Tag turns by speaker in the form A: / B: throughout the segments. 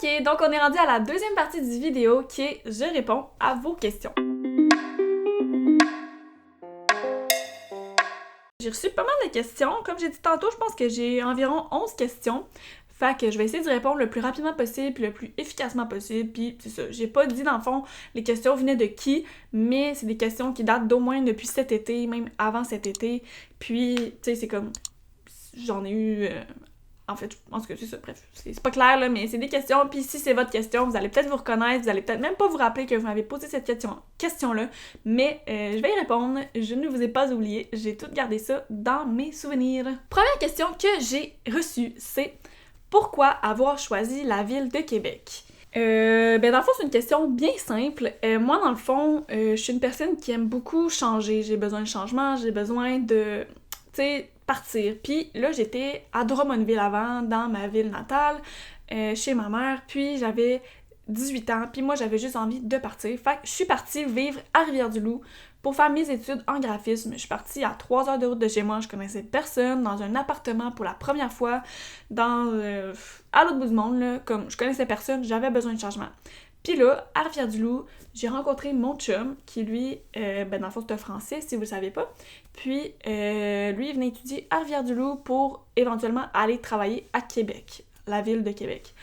A: Ok, donc on est rendu à la deuxième partie du vidéo qui est « Je réponds à vos questions ». J'ai reçu pas mal de questions. Comme j'ai dit tantôt, je pense que j'ai environ 11 questions. Fait que je vais essayer d'y répondre le plus rapidement possible puis le plus efficacement possible. Puis c'est ça, j'ai pas dit dans le fond les questions venaient de qui, mais c'est des questions qui datent d'au moins depuis cet été, même avant cet été. Puis, tu sais, c'est comme... J'en ai eu... En fait, je pense que c'est ça, bref, c'est pas clair là, mais c'est des questions, puis si c'est votre question, vous allez peut-être vous reconnaître, vous allez peut-être même pas vous rappeler que vous m'avez posé cette question-là, mais je vais y répondre, je ne vous ai pas oublié, j'ai tout gardé ça dans mes souvenirs. Première question que j'ai reçue, c'est « Pourquoi avoir choisi la ville de Québec? » dans le fond, c'est une question bien simple. Moi, dans le fond, je suis une personne qui aime beaucoup changer, j'ai besoin de changement, j'ai besoin de, tu sais, partir. Puis là, j'étais à Drummondville avant, dans ma ville natale, chez ma mère, puis j'avais 18 ans, puis moi, j'avais juste envie de partir. Fait que je suis partie vivre à Rivière-du-Loup pour faire mes études en graphisme. Je suis partie à 3 heures de route de chez moi, je connaissais personne, dans un appartement pour la première fois, à l'autre bout du monde, là, comme je connaissais personne, j'avais besoin de changement. Puis là, à Rivière-du-Loup, j'ai rencontré mon chum, qui lui, dans le fond, c'est un Français, si vous le savez pas. Puis, lui, il venait étudier à Rivière-du-Loup pour éventuellement aller travailler à Québec, la ville de Québec.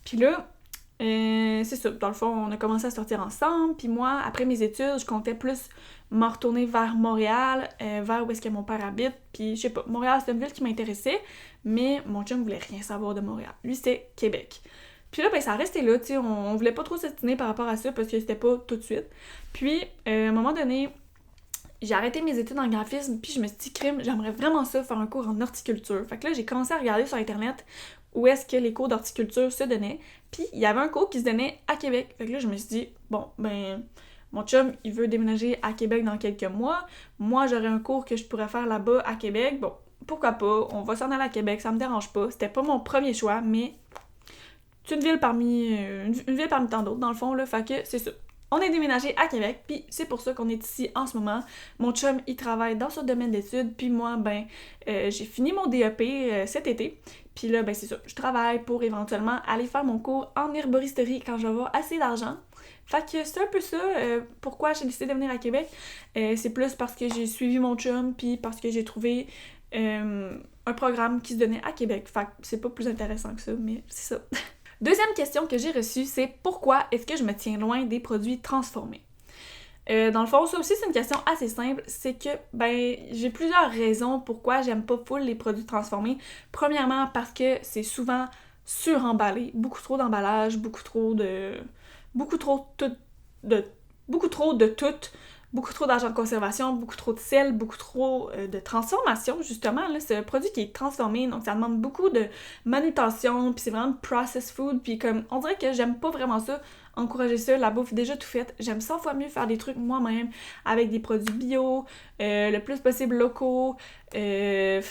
A: Puis là, c'est ça, dans le fond, on a commencé à sortir ensemble, puis moi, après mes études, je comptais plus m'en retourner vers Montréal, vers où est-ce que mon père habite, puis je sais pas, Montréal, c'est une ville qui m'intéressait, mais mon chum voulait rien savoir de Montréal. Lui, c'était Québec. Puis là, ben, ça a resté là, tu sais, on voulait pas trop s'ostiner par rapport à ça parce que c'était pas tout de suite. Puis, à un moment donné, j'ai arrêté mes études en graphisme, puis je me suis dit, crime, j'aimerais vraiment ça, faire un cours en horticulture. Fait que là, j'ai commencé à regarder sur Internet où est-ce que les cours d'horticulture se donnaient, puis il y avait un cours qui se donnait à Québec. Fait que là, je me suis dit, bon, ben, mon chum, il veut déménager à Québec dans quelques mois. Moi, j'aurais un cours que je pourrais faire là-bas à Québec. Bon, pourquoi pas, on va s'en aller à Québec, ça me dérange pas. C'était pas mon premier choix, mais... c'est une ville parmi tant d'autres, dans le fond, là, fait que c'est ça. On est déménagé à Québec, puis c'est pour ça qu'on est ici en ce moment. Mon chum, il travaille dans ce domaine d'études, puis moi, ben, j'ai fini mon DEP cet été. Puis là, ben, c'est ça, je travaille pour éventuellement aller faire mon cours en herboristerie quand je vais avoir assez d'argent. Fait que c'est un peu ça, pourquoi j'ai décidé de venir à Québec. C'est plus parce que j'ai suivi mon chum, puis parce que j'ai trouvé un programme qui se donnait à Québec. Fait que c'est pas plus intéressant que ça, mais c'est ça. Deuxième question que j'ai reçue, c'est pourquoi est-ce que je me tiens loin des produits transformés? Dans le fond, ça aussi, c'est une question assez simple. C'est que, ben, j'ai plusieurs raisons pourquoi j'aime pas full les produits transformés. Premièrement, parce que c'est souvent suremballé. Beaucoup trop d'emballage, beaucoup trop de tout, beaucoup trop d'argent de conservation, beaucoup trop de sel, beaucoup trop de transformation, justement. Là, c'est un produit qui est transformé, donc ça demande beaucoup de manutention, puis c'est vraiment processed food, puis comme, on dirait que j'aime pas vraiment ça, encourager ça, la bouffe déjà tout faite. J'aime 100 fois mieux faire des trucs moi-même, avec des produits bio, le plus possible locaux, que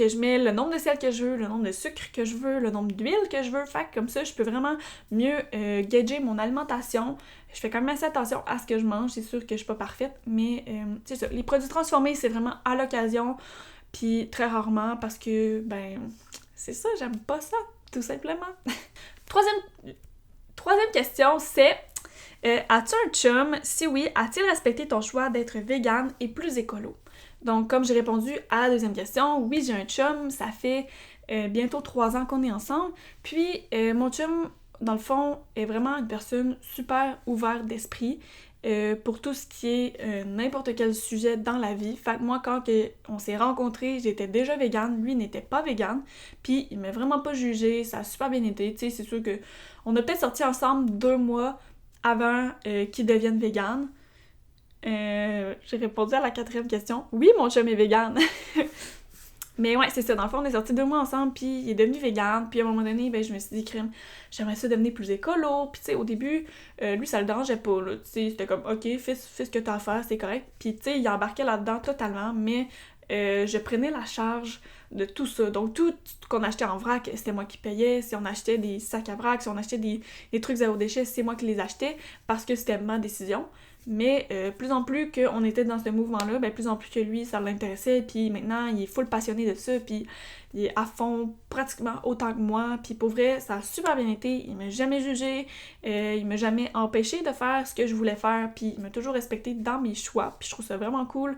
A: je mets le nombre de sel que je veux, le nombre de sucre que je veux, le nombre d'huile que je veux, fait que comme ça, je peux vraiment mieux gager mon alimentation. Je fais quand même assez attention à ce que je mange, c'est sûr que je suis pas parfaite, mais c'est ça. Les produits transformés, c'est vraiment à l'occasion, puis très rarement, parce que, ben, c'est ça, j'aime pas ça, tout simplement. Troisième question, c'est as-tu un chum? Si oui, a-t-il respecté ton choix d'être végane et plus écolo? Donc, comme j'ai répondu à la deuxième question, oui, j'ai un chum, ça fait bientôt 3 ans qu'on est ensemble, puis mon chum, dans le fond, est vraiment une personne super ouverte d'esprit pour tout ce qui est n'importe quel sujet dans la vie. Fait que moi, quand on s'est rencontrés, j'étais déjà végane, lui n'était pas végane, puis il m'a vraiment pas jugé, ça a super bien été, tu sais, c'est sûr que on a peut-être sorti ensemble 2 mois avant qu'il devienne végane. J'ai répondu à la 4e question. Oui, mon chum est végane. Mais ouais, c'est ça. Dans le fond, on est sortis 2 mois ensemble, puis il est devenu végane. Puis à un moment donné, ben, je me suis dit, crème, j'aimerais ça devenir plus écolo. Puis tu sais, au début, lui, ça le dérangeait pas, là. Tu sais, c'était comme, OK, fais ce que t'as à faire, c'est correct. Puis tu sais, il embarquait là-dedans totalement, mais je prenais la charge de tout ça. Donc, tout ce qu'on achetait en vrac, c'était moi qui payais. Si on achetait des sacs à vrac, si on achetait des trucs zéro déchet, c'est moi qui les achetais parce que c'était ma décision. Mais plus en plus qu'on était dans ce mouvement-là, ben plus en plus que lui, ça l'intéressait, puis maintenant, il est full passionné de ça, puis il est à fond pratiquement autant que moi, puis pour vrai, ça a super bien été, il m'a jamais jugé, il m'a jamais empêché de faire ce que je voulais faire, puis il m'a toujours respecté dans mes choix, puis je trouve ça vraiment cool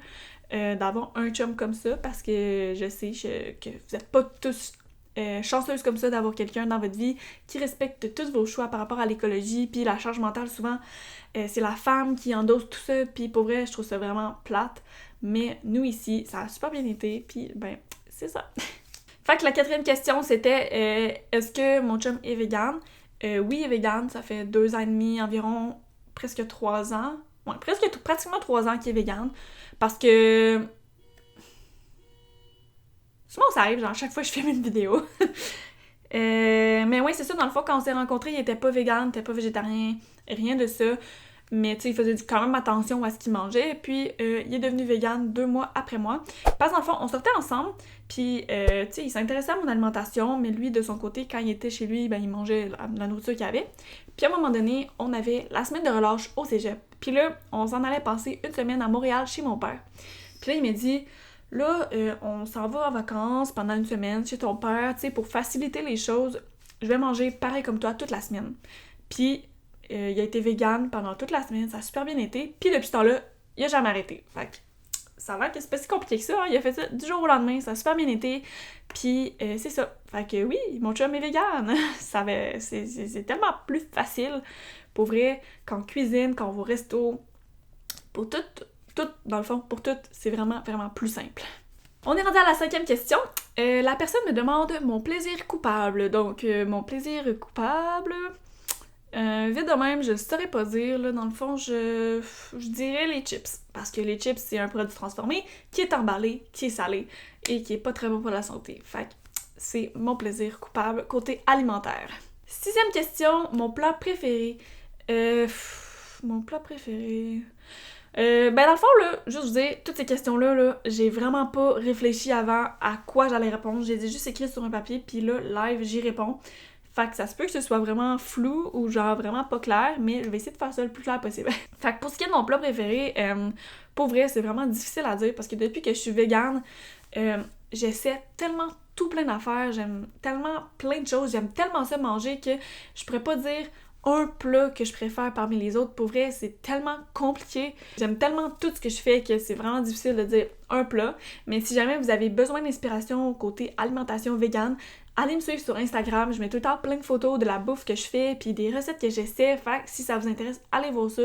A: d'avoir un chum comme ça, parce que je sais que vous êtes pas tous chanceuse comme ça d'avoir quelqu'un dans votre vie qui respecte tous vos choix par rapport à l'écologie, puis la charge mentale, souvent, c'est la femme qui endosse tout ça, puis pour vrai, je trouve ça vraiment plate, mais nous ici, ça a super bien été, puis ben, c'est ça. Fait que la 4e question, c'était est-ce que mon chum est vegan? Oui, il est vegan, ça fait 2 ans et demi environ, presque 3 ans, ouais, pratiquement 3 ans qu'il est vegan, parce que souvent, ça arrive, genre, à chaque fois que je filme une vidéo. Mais ouais, c'est ça, dans le fond, quand on s'est rencontrés, il était pas vegan, il était pas végétarien, rien de ça. Mais tu sais, il faisait quand même attention à ce qu'il mangeait. Puis, il est devenu vegan 2 mois après moi. Parce que dans le fond, on sortait ensemble, puis, tu sais, il s'intéressait à mon alimentation, mais lui, de son côté, quand il était chez lui, ben, il mangeait la nourriture qu'il avait. Puis, à un moment donné, on avait la semaine de relâche au cégep. Puis là, on s'en allait passer une semaine à Montréal chez mon père. Puis là, il m'a dit... Là, on s'en va en vacances pendant une semaine chez ton père, tu sais, pour faciliter les choses, je vais manger pareil comme toi toute la semaine. Puis, il a été vegan pendant toute la semaine, ça a super bien été, puis depuis ce temps-là, il a jamais arrêté. Fait que, ça va que c'est pas si compliqué que ça, hein? Il a fait ça du jour au lendemain, ça a super bien été, puis c'est ça. Fait que oui, mon chum est vegan, c'est tellement plus facile, pour vrai, qu'en cuisine, quand on va au resto, pour tout, dans le fond, pour tout, c'est vraiment, vraiment plus simple. On est rendu à la 5e question. La personne me demande mon plaisir coupable. Donc, mon plaisir coupable... vite de même, je saurais pas dire, là, dans le fond, je dirais les chips. Parce que les chips, c'est un produit transformé qui est emballé, qui est salé et qui est pas très bon pour la santé. Fait que c'est mon plaisir coupable côté alimentaire. 6e question, mon plat préféré. Mon plat préféré... ben dans le fond, là, juste vous dire, toutes ces questions-là, là, j'ai vraiment pas réfléchi avant à quoi j'allais répondre. J'ai juste écrit sur un papier, puis là, live, j'y réponds. Fait que ça se peut que ce soit vraiment flou ou genre vraiment pas clair, mais je vais essayer de faire ça le plus clair possible. Fait que pour ce qui est de mon plat préféré, pour vrai, c'est vraiment difficile à dire parce que depuis que je suis végane, j'essaie tellement tout plein d'affaires, j'aime tellement plein de choses, j'aime tellement ça manger que je pourrais pas dire un plat que je préfère parmi les autres. Pour vrai, c'est tellement compliqué. J'aime tellement tout ce que je fais que c'est vraiment difficile de dire un plat. Mais si jamais vous avez besoin d'inspiration côté alimentation végane, allez me suivre sur Instagram. Je mets tout le temps plein de photos de la bouffe que je fais puis des recettes que j'essaie. Fait que si ça vous intéresse, allez voir ça.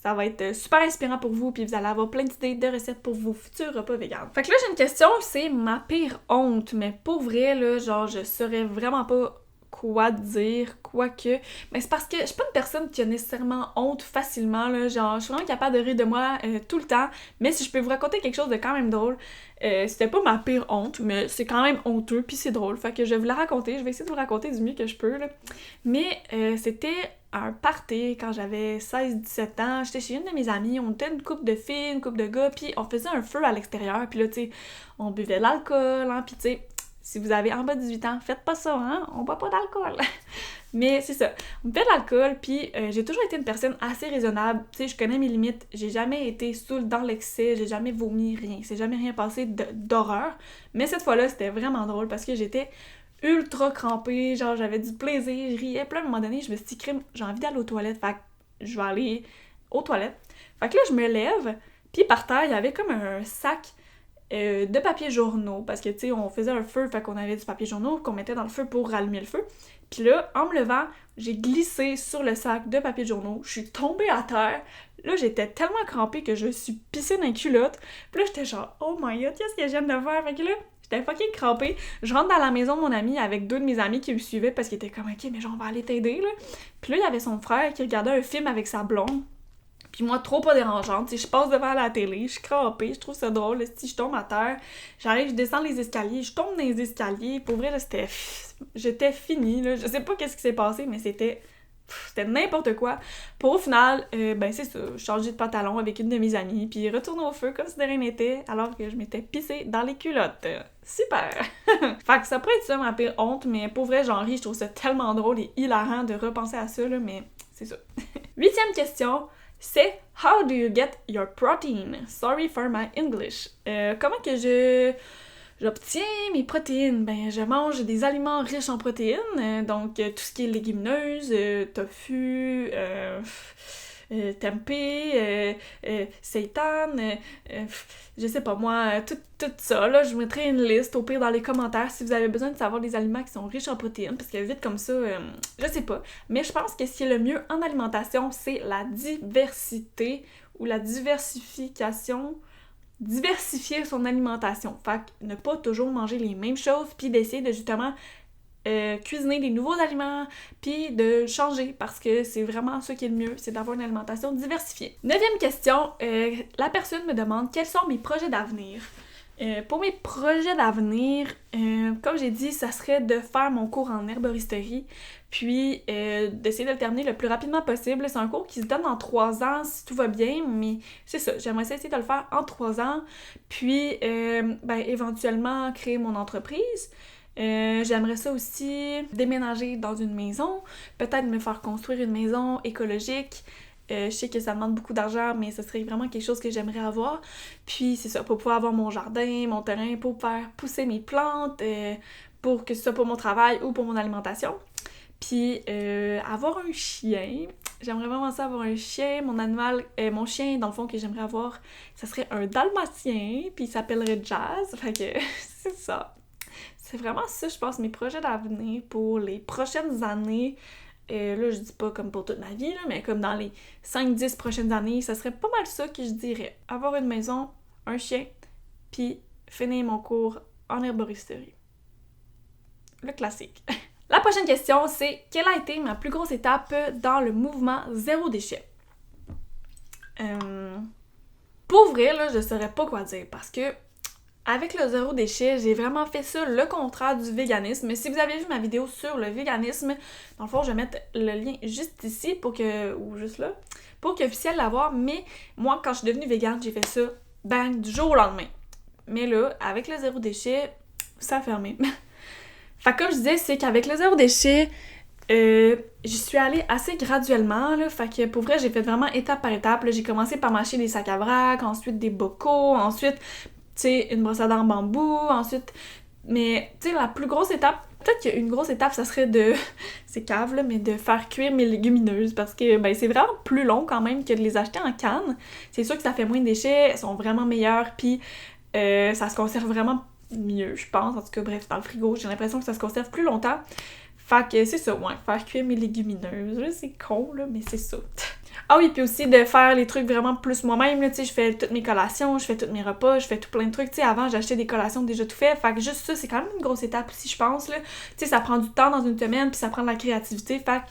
A: Ça va être super inspirant pour vous, puis vous allez avoir plein d'idées de recettes pour vos futurs repas véganes. Fait que là, j'ai une question, c'est ma pire honte. Mais pour vrai, là, genre, je saurais vraiment pas quoi dire, quoique. Mais c'est parce que je suis pas une personne qui a nécessairement honte facilement, là. Genre, je suis vraiment capable de rire de moi tout le temps. Mais si je peux vous raconter quelque chose de quand même drôle, c'était pas ma pire honte, mais c'est quand même honteux, puis c'est drôle. Fait que je vais vous la raconter, je vais essayer de vous la raconter du mieux que je peux, là. Mais c'était un party quand j'avais 16-17 ans. J'étais chez une de mes amies, on était une couple de filles, une couple de gars, puis on faisait un feu à l'extérieur, puis là, tu sais, on buvait de l'alcool, hein, puis tu sais, si vous avez en bas de 18 ans, faites pas ça, hein, on boit pas d'alcool. Mais c'est ça, on fait de l'alcool, puis j'ai toujours été une personne assez raisonnable, tu sais, je connais mes limites, j'ai jamais été saoule dans l'excès, j'ai jamais vomi, rien, c'est jamais rien passé d'horreur, mais cette fois-là, c'était vraiment drôle parce que j'étais ultra crampée, genre j'avais du plaisir, je riais, puis à un moment donné, je me suis dit, crime, j'ai envie d'aller aux toilettes, fait que je vais aller aux toilettes. Fait que là, je me lève, puis par terre, il y avait comme un sac de papier journaux, parce que, tu sais, on faisait un feu, fait qu'on avait du papier journaux qu'on mettait dans le feu pour rallumer le feu. Puis là, en me levant, j'ai glissé sur le sac de papier journaux, je suis tombée à terre. Là, j'étais tellement crampée que je suis pissée dans les culottes. Puis là, j'étais genre, oh my god, qu'est-ce que je viens de faire? Fait que là, j'étais fucking crampée. Je rentre dans la maison de mon ami avec 2 de mes amis qui me suivaient parce qu'ils étaient comme, ok, mais genre, on va aller t'aider, là. Puis là, il y avait son frère qui regardait un film avec sa blonde. Puis moi, trop pas dérangeante, tu sais, je passe devant la télé, je suis crampée, je trouve ça drôle, si je tombe à terre, j'arrive, je descends les escaliers, je tombe dans les escaliers, pour vrai, là, j'étais finie, là, je sais pas qu'est-ce qui s'est passé, mais c'était n'importe quoi. Pour au final, ben c'est ça, changer de pantalon avec une de mes amies, puis retourner au feu comme si de rien n'était, alors que je m'étais pissée dans les culottes. Super! Fait que ça pourrait être ça ma pire honte, mais pour vrai, j'en ris, je trouve ça tellement drôle et hilarant de repenser à ça, là, mais c'est ça. 8e question. c'est « How do you get your protein? Sorry for my English. Comment que j'obtiens mes protéines? Ben, je mange des aliments riches en protéines, donc tout ce qui est légumineuses, tofu, tempeh, seitan, je sais pas moi, tout ça, là, je vous mettrai une liste au pire dans les commentaires si vous avez besoin de savoir des aliments qui sont riches en protéines, parce que vite comme ça, je sais pas. Mais je pense que ce qui est le mieux en alimentation, c'est la diversité ou la diversification, diversifier son alimentation. Fait que ne pas toujours manger les mêmes choses, puis d'essayer de justement cuisiner des nouveaux aliments, puis de changer, parce que c'est vraiment ça qui est le mieux, c'est d'avoir une alimentation diversifiée. 9e question, la personne me demande quels sont mes projets d'avenir. Pour mes projets d'avenir, comme j'ai dit, ça serait de faire mon cours en herboristerie, puis d'essayer de le terminer le plus rapidement possible. C'est un cours qui se donne en 3 ans si tout va bien, mais c'est ça, j'aimerais essayer de le faire en 3 ans, puis éventuellement créer mon entreprise. J'aimerais ça aussi déménager dans une maison, peut-être me faire construire une maison écologique. Je sais que ça demande beaucoup d'argent, mais ce serait vraiment quelque chose que j'aimerais avoir. Puis c'est ça, pour pouvoir avoir mon jardin, mon terrain, pour faire pousser mes plantes, pour que ce soit pour mon travail ou pour mon alimentation. Puis avoir un chien. J'aimerais vraiment ça avoir un chien. Mon chien, dans le fond, que j'aimerais avoir, ça serait un dalmatien, puis il s'appellerait Jazz. Fait que c'est ça. C'est vraiment ça, je pense, mes projets d'avenir pour les prochaines années. Là, je dis pas comme pour toute ma vie, là, mais comme dans les 5-10 prochaines années, ça serait pas mal ça que je dirais. Avoir une maison, un chien, puis finir mon cours en herboristerie. Le classique. La prochaine question, c'est quelle a été ma plus grosse étape dans le mouvement zéro déchet? Pour vrai, là, je saurais pas quoi dire parce que avec le zéro déchet, j'ai vraiment fait ça le contraire du véganisme. Mais si vous avez vu ma vidéo sur le véganisme, dans le fond, je vais mettre le lien juste ici ou juste là, pour que vous puissiez l'avoir. Mais moi, quand je suis devenue végane, j'ai fait ça, bang, du jour au lendemain. Mais là, avec le zéro déchet, ça a fermé. Fait que comme je disais, c'est qu'avec le zéro déchet, j'y suis allée assez graduellement, là. Fait que pour vrai, j'ai fait vraiment étape par étape. Là, j'ai commencé par m'acheter des sacs à vrac, ensuite des bocaux, ensuite une brosse à dents en bambou, ensuite... Mais, tu sais, la plus grosse étape, peut-être qu'une grosse étape, ça serait de... c'est cave, là, mais de faire cuire mes légumineuses, parce que, ben, c'est vraiment plus long, quand même, que de les acheter en canne. C'est sûr que ça fait moins de déchets, elles sont vraiment meilleures, puis ça se conserve vraiment mieux, je pense. En tout cas, bref, dans le frigo, j'ai l'impression que ça se conserve plus longtemps. Fait que c'est ça, ouais, faire cuire mes légumineuses. Là, c'est con, là, mais c'est ça. Ah oui, puis aussi de faire les trucs vraiment plus moi-même, là, tu sais, je fais toutes mes collations, je fais tous mes repas, je fais tout plein de trucs, tu sais, avant, j'achetais des collations déjà tout fait, fait que juste ça, c'est quand même une grosse étape aussi, je pense, là. Tu sais, ça prend du temps dans une semaine, puis ça prend de la créativité, fait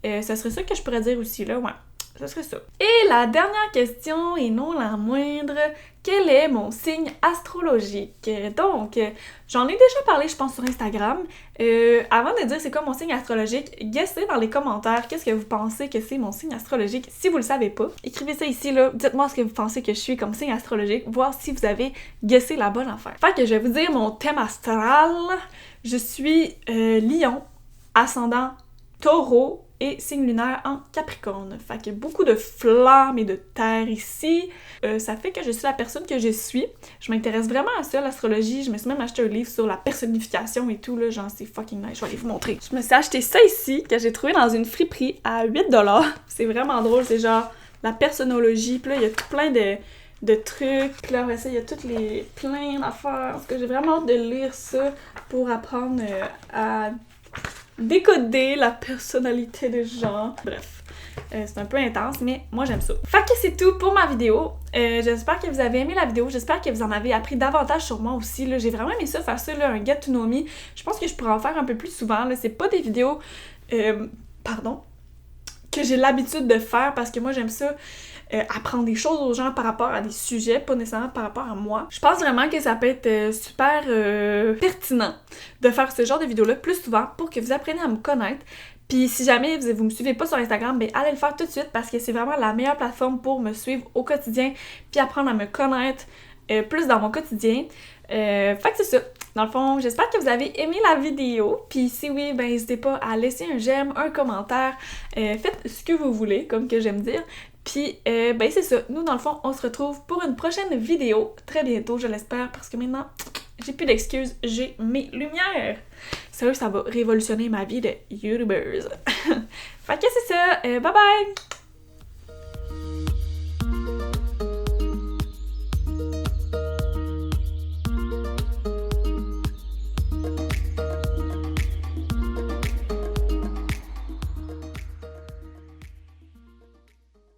A: que ça serait ça que je pourrais dire aussi, là, ouais. Ça serait ça. Et la dernière question, et non la moindre, quel est mon signe astrologique? Donc, j'en ai déjà parlé, je pense, sur Instagram. Avant de dire c'est quoi mon signe astrologique, guessez dans les commentaires qu'est-ce que vous pensez que c'est mon signe astrologique. Si vous le savez pas, écrivez ça ici, là. Dites-moi ce que vous pensez que je suis comme signe astrologique, voir si vous avez guessé la bonne affaire. Fait que je vais vous dire mon thème astral. Je suis Lion, ascendant Taureau, et signe lunaire en Capricorne. Fait qu'il y a beaucoup de flammes et de terre ici. Ça fait que je suis la personne que je suis. Je m'intéresse vraiment à ça, l'astrologie. Je me suis même acheté un livre sur la personnification et tout, là. Genre, c'est fucking nice. Je vais aller vous montrer. Je me suis acheté ça ici, que j'ai trouvé dans une friperie à 8$. C'est vraiment drôle. C'est genre la personnologie. Puis là, il y a tout plein de trucs. Puis là, après ça, il y a plein d'affaires. Parce que j'ai vraiment hâte de lire ça pour apprendre à décoder la personnalité des gens. Bref, c'est un peu intense, mais moi j'aime ça. Fait que c'est tout pour ma vidéo. J'espère que vous avez aimé la vidéo, j'espère que vous en avez appris davantage sur moi aussi. Là. J'ai vraiment aimé ça, faire ça, là, un get to know me. Je pense que je pourrais en faire un peu plus souvent. Là. C'est pas des vidéos, que j'ai l'habitude de faire parce que moi j'aime ça. Apprendre des choses aux gens par rapport à des sujets, pas nécessairement par rapport à moi. Je pense vraiment que ça peut être super pertinent de faire ce genre de vidéos-là plus souvent pour que vous appreniez à me connaître. Puis si jamais vous me suivez pas sur Instagram, ben allez le faire tout de suite parce que c'est vraiment la meilleure plateforme pour me suivre au quotidien puis apprendre à me connaître plus dans mon quotidien. Fait que c'est ça. Dans le fond, j'espère que vous avez aimé la vidéo. Puis si oui, ben n'hésitez pas à laisser un j'aime, un commentaire. Faites ce que vous voulez, comme que j'aime dire. Puis, ben c'est ça. Nous, dans le fond, on se retrouve pour une prochaine vidéo, très bientôt, je l'espère, parce que maintenant, j'ai plus d'excuses, j'ai mes lumières. Sérieux, ça va révolutionner ma vie de YouTubers. Fait que c'est ça, bye bye!